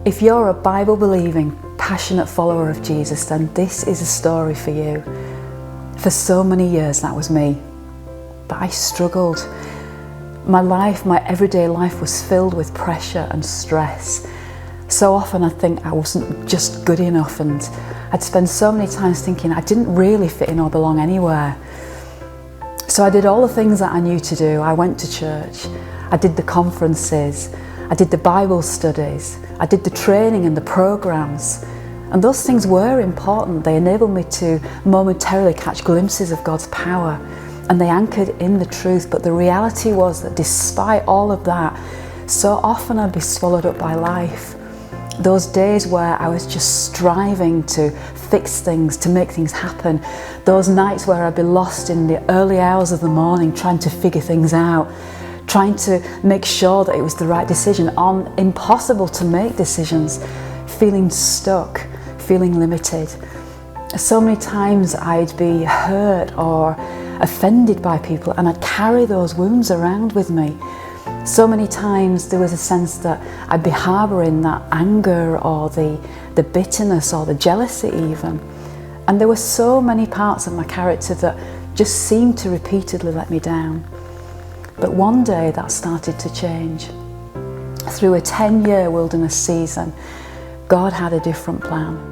If you're a Bible-believing, passionate follower of Jesus, then this is a story for you. For so many years, that was me. But I struggled. My life, my everyday life was filled with pressure and stress. So often I think I wasn't just good enough, and I'd spend so many times thinking I didn't really fit in or belong anywhere. So I did all the things that I knew to do. I went to church, I did the conferences, I did the Bible studies, I did the training and the programs. And those things were important. They enabled me to momentarily catch glimpses of God's power, and they anchored in the truth. But the reality was that despite all of that, so often I'd be swallowed up by life. Those days where I was just striving to fix things, to make things happen. Those nights where I'd be lost in the early hours of the morning trying to figure things out, trying to make sure that it was the right decision on impossible to make decisions, feeling stuck, feeling limited. So many times I'd be hurt or offended by people, and I'd carry those wounds around with me. So many times there was a sense that I'd be harbouring that anger or the bitterness or the jealousy even. And there were so many parts of my character that just seemed to repeatedly let me down. But one day that started to change. Through a 10-year wilderness season, God had a different plan.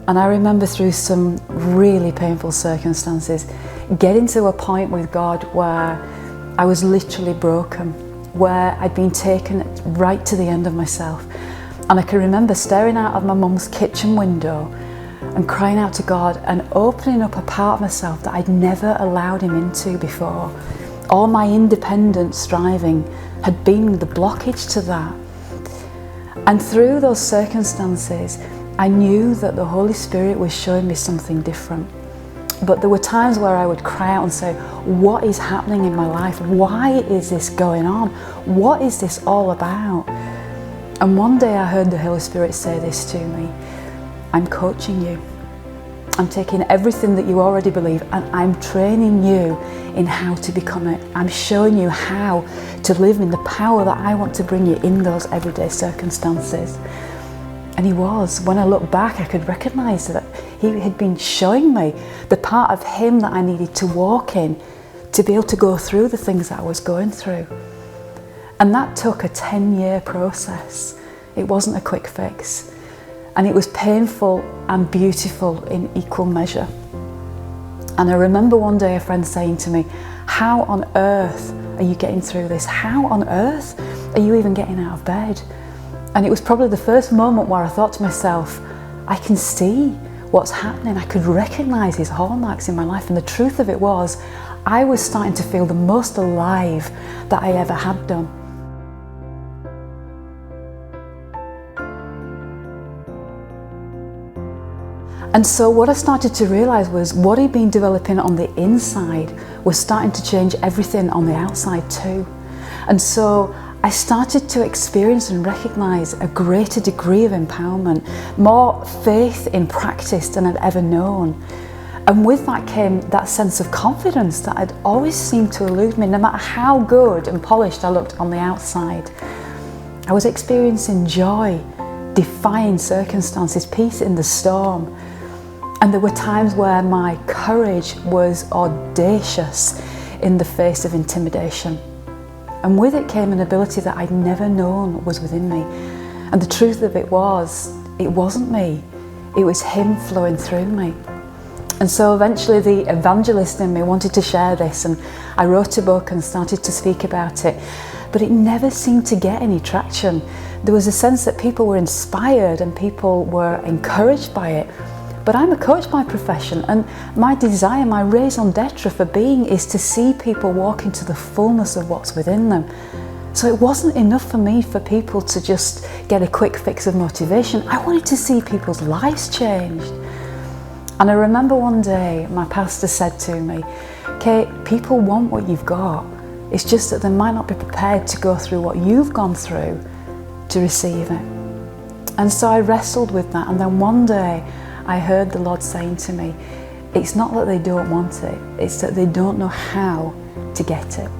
And I remember through some really painful circumstances, getting to a point with God where I was literally broken, where I'd been taken right to the end of myself. And I can remember staring out of my mum's kitchen window and crying out to God and opening up a part of myself that I'd never allowed Him into before. All my independent striving had been the blockage to that. And through those circumstances, I knew that the Holy Spirit was showing me something different. But there were times where I would cry out and say, what is happening in my life? Why is this going on? What is this all about? And one day I heard the Holy Spirit say this to me: I'm coaching you. I'm taking everything that you already believe and I'm training you in how to become it. I'm showing you how to live in the power that I want to bring you in those everyday circumstances. And He was. When I look back, I could recognise that He had been showing me the part of Him that I needed to walk in to be able to go through the things that I was going through. And that took a 10-year process. It wasn't a quick fix. And it was painful and beautiful in equal measure. And I remember one day a friend saying to me, how on earth are you getting through this? How on earth are you even getting out of bed? And it was probably the first moment where I thought to myself, I can see what's happening. I could recognise His hallmarks in my life. And the truth of it was, I was starting to feel the most alive that I ever had done. And so what I started to realise was what He'd been developing on the inside was starting to change everything on the outside too. And so I started to experience and recognise a greater degree of empowerment, more faith in practice than I'd ever known. And with that came that sense of confidence that had always seemed to elude me, no matter how good and polished I looked on the outside. I was experiencing joy, defying circumstances, peace in the storm. And there were times where my courage was audacious in the face of intimidation. And with it came an ability that I'd never known was within me. And the truth of it was, it wasn't me, it was Him flowing through me. And so eventually the evangelist in me wanted to share this, and I wrote a book and started to speak about it. But it never seemed to get any traction. There was a sense that people were inspired and people were encouraged by it. But I'm a coach by profession, and my desire, my raison d'etre for being is to see people walk into the fullness of what's within them. So it wasn't enough for me for people to just get a quick fix of motivation. I wanted to see people's lives changed. And I remember one day my pastor said to me, Kate, people want what you've got. It's just that they might not be prepared to go through what you've gone through to receive it. And so I wrestled with that, and then one day I heard the Lord saying to me, It's not that they don't want it, it's that they don't know how to get it.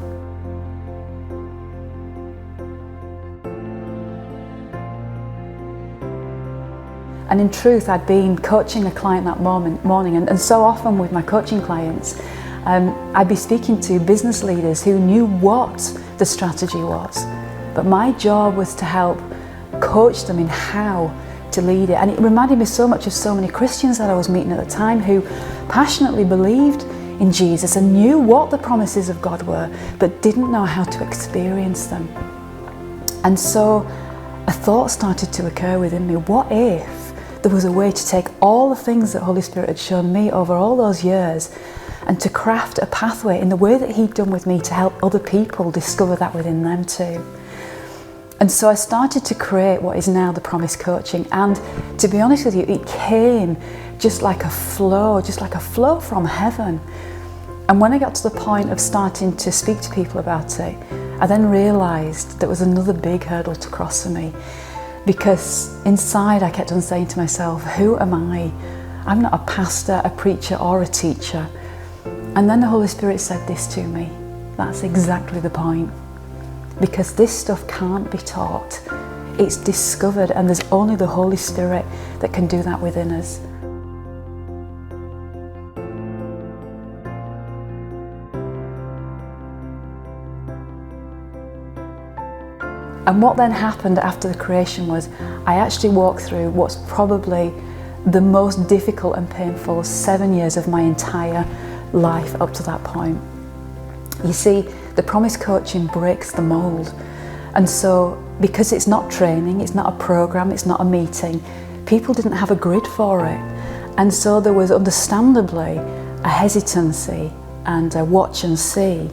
And in truth, I'd been coaching a client that morning, and so often with my coaching clients, I'd be speaking to business leaders who knew what the strategy was. But my job was to help coach them in how to lead it. And it reminded me so much of so many Christians that I was meeting at the time who passionately believed in Jesus and knew what the promises of God were, but didn't know how to experience them. And so a thought started to occur within me. What if there was a way to take all the things that Holy Spirit had shown me over all those years and to craft a pathway in the way that He'd done with me to help other people discover that within them too? And so I started to create what is now the Promise Coaching, and to be honest with you, it came just like a flow from heaven. And when I got to the point of starting to speak to people about it, I then realised there was another big hurdle to cross for me. Because inside I kept on saying to myself, who am I? I'm not a pastor, a preacher or a teacher. And then the Holy Spirit said this to me, that's exactly the point. Because this stuff can't be taught. It's discovered, and there's only the Holy Spirit that can do that within us. And what then happened after the creation was I actually walked through what's probably the most difficult and painful 7 years of my entire life up to that point. You see, the Promise Coaching breaks the mould. And so, because it's not training, it's not a program, it's not a meeting, people didn't have a grid for it. And so there was understandably a hesitancy and a watch and see.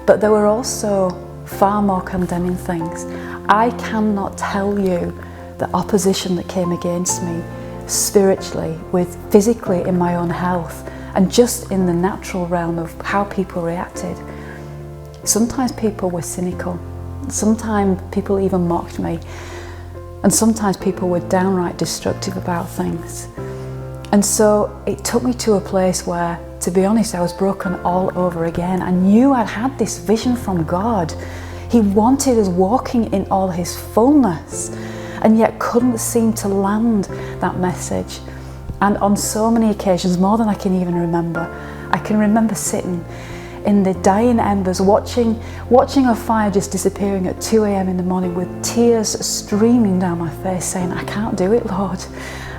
But there were also far more condemning things. I cannot tell you the opposition that came against me spiritually, physically in my own health, and just in the natural realm of how people reacted. Sometimes people were cynical, sometimes people even mocked me, and sometimes people were downright destructive about things. And so it took me to a place where, to be honest, I was broken all over again. I knew I'd had this vision from God. He wanted us walking in all His fullness, and yet couldn't seem to land that message. And on so many occasions, more than I can even remember, I can remember sitting in the dying embers, watching a fire just disappearing at 2 a.m. in the morning with tears streaming down my face, saying, I can't do it, Lord.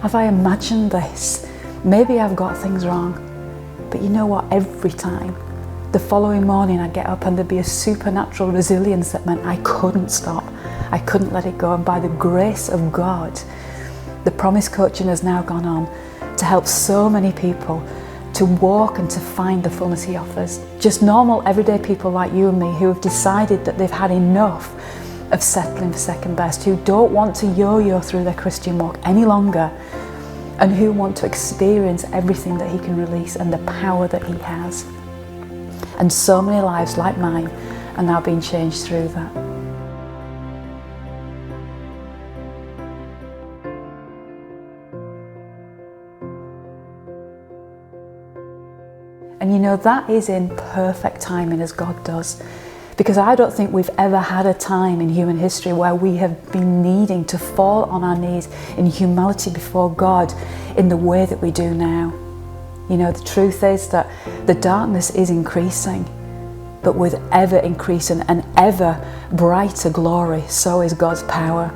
Have I imagined this? Maybe I've got things wrong. But you know what? Every time, the following morning I'd get up and there'd be a supernatural resilience that meant I couldn't stop. I couldn't let it go. And by the grace of God, the Promise Coaching has now gone on to help so many people to walk and to find the fullness He offers. Just normal, everyday people like you and me who have decided that they've had enough of settling for second best, who don't want to yo-yo through their Christian walk any longer, and who want to experience everything that He can release and the power that He has. And so many lives like mine are now being changed through that. And you know, that is in perfect timing, as God does. Because I don't think we've ever had a time in human history where we have been needing to fall on our knees in humility before God in the way that we do now. You know, the truth is that the darkness is increasing, but with ever increasing and ever brighter glory, so is God's power.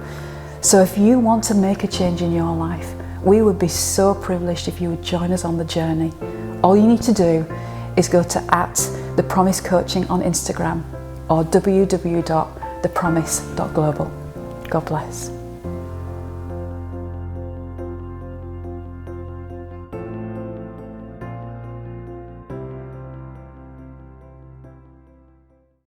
So if you want to make a change in your life, we would be so privileged if you would join us on the journey. All you need to do is go to @thepromisecoaching on Instagram or www.thepromise.global. God bless.